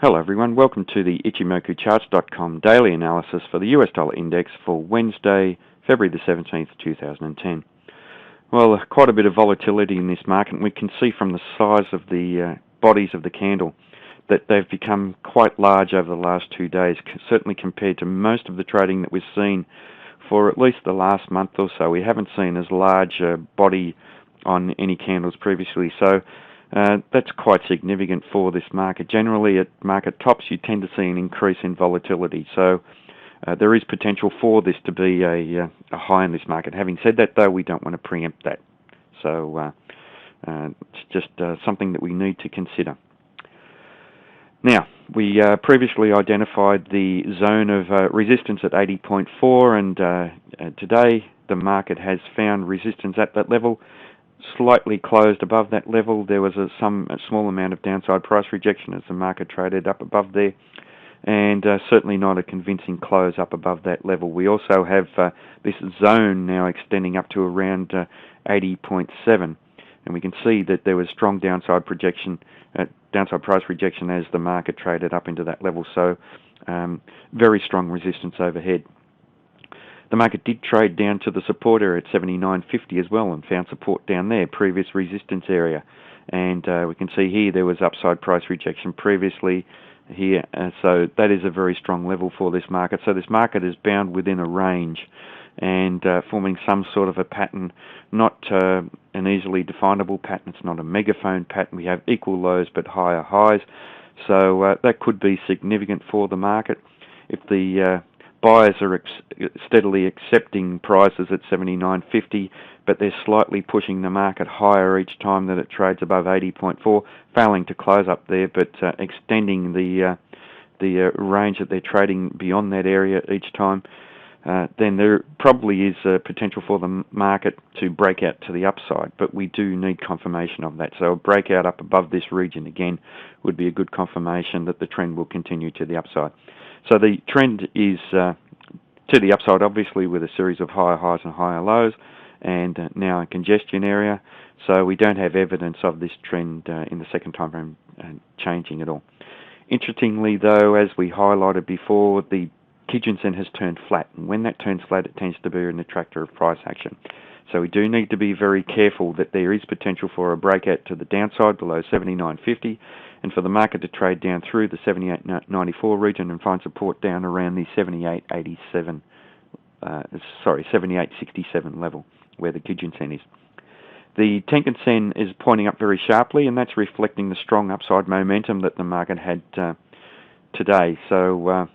Hello everyone, welcome to the Ichimoku Charts.com daily analysis for the US dollar index for Wednesday, February the 17th, 2010. Well, quite a bit of volatility in this market, and we can see from the size of the bodies of the candle that they've become quite large over the last 2 days, certainly compared to most of the trading that we've seen for at least the last month or so. We haven't seen as large a body on any candles previously, so that's quite significant for this market. Generally, at market tops, you tend to see an increase in volatility. So there is potential for this to be a high in this market. Having said that, though, we don't want to preempt that. So it's just something that we need to consider. Now, we previously identified the zone of resistance at 80.4, and today the market has found resistance at that level. Slightly closed above that level. There was a small amount of downside price rejection as the market traded up above there, and certainly not a convincing close up above that level. We also have this zone now extending up to around 80.7, and we can see that there was strong downside price rejection as the market traded up into that level. So very strong resistance overhead. The market did trade down to the support area at 79.50 as well and found support down there, previous resistance area. And we can see here there was upside price rejection previously here. So that is a very strong level for this market. So this market is bound within a range and forming some sort of a pattern, not an easily definable pattern. It's not a megaphone pattern. We have equal lows but higher highs. So that could be significant for the market. If the buyers are steadily accepting prices at 79.50, but they're slightly pushing the market higher each time that it trades above 80.4, failing to close up there, but extending the range that they're trading beyond that area each time, then there probably is a potential for the market to break out to the upside, but we do need confirmation of that. So a breakout up above this region again would be a good confirmation that the trend will continue to the upside. So the trend is to the upside, obviously, with a series of higher highs and higher lows, and now a congestion area. So we don't have evidence of this trend in the second time frame changing at all. Interestingly, though, as we highlighted before, the Kijun-sen has turned flat, and when that turns flat, it tends to be an attractor of price action. So we do need to be very careful that there is potential for a breakout to the downside below 79.50, and for the market to trade down through the 78.94 region and find support down around the 78.67 level, where the Kijun-sen is. The Tenkan-sen is pointing up very sharply, and that's reflecting the strong upside momentum that the market had today. So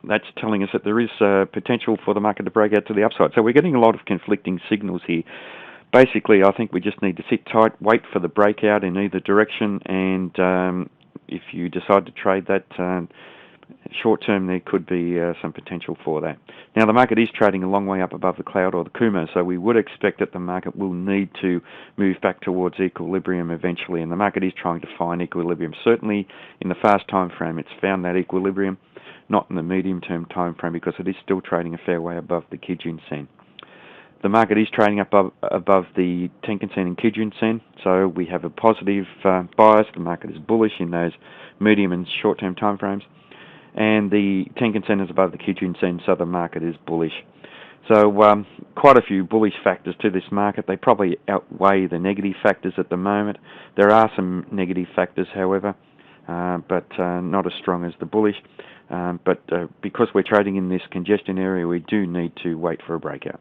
that's telling us that there is potential for the market to break out to the upside. So we're getting a lot of conflicting signals here. Basically, I think we just need to sit tight, wait for the breakout in either direction, and if you decide to trade that short term, there could be some potential for that. Now, the market is trading a long way up above the cloud or the Kumo, so we would expect that the market will need to move back towards equilibrium eventually, and the market is trying to find equilibrium. Certainly, in the fast time frame, it's found that equilibrium, not in the medium-term time frame, because it is still trading a fair way above the Kijun-sen. The market is trading above the Tenkan-sen and Kijun-sen, so we have a positive bias. The market is bullish in those medium and short-term time frames, and the Tenkan-sen is above the Kijun-sen, so the market is bullish. So quite a few bullish factors to this market. They probably outweigh the negative factors at the moment. There are some negative factors, however, but not as strong as the bullish. But because we're trading in this congestion area, we do need to wait for a breakout.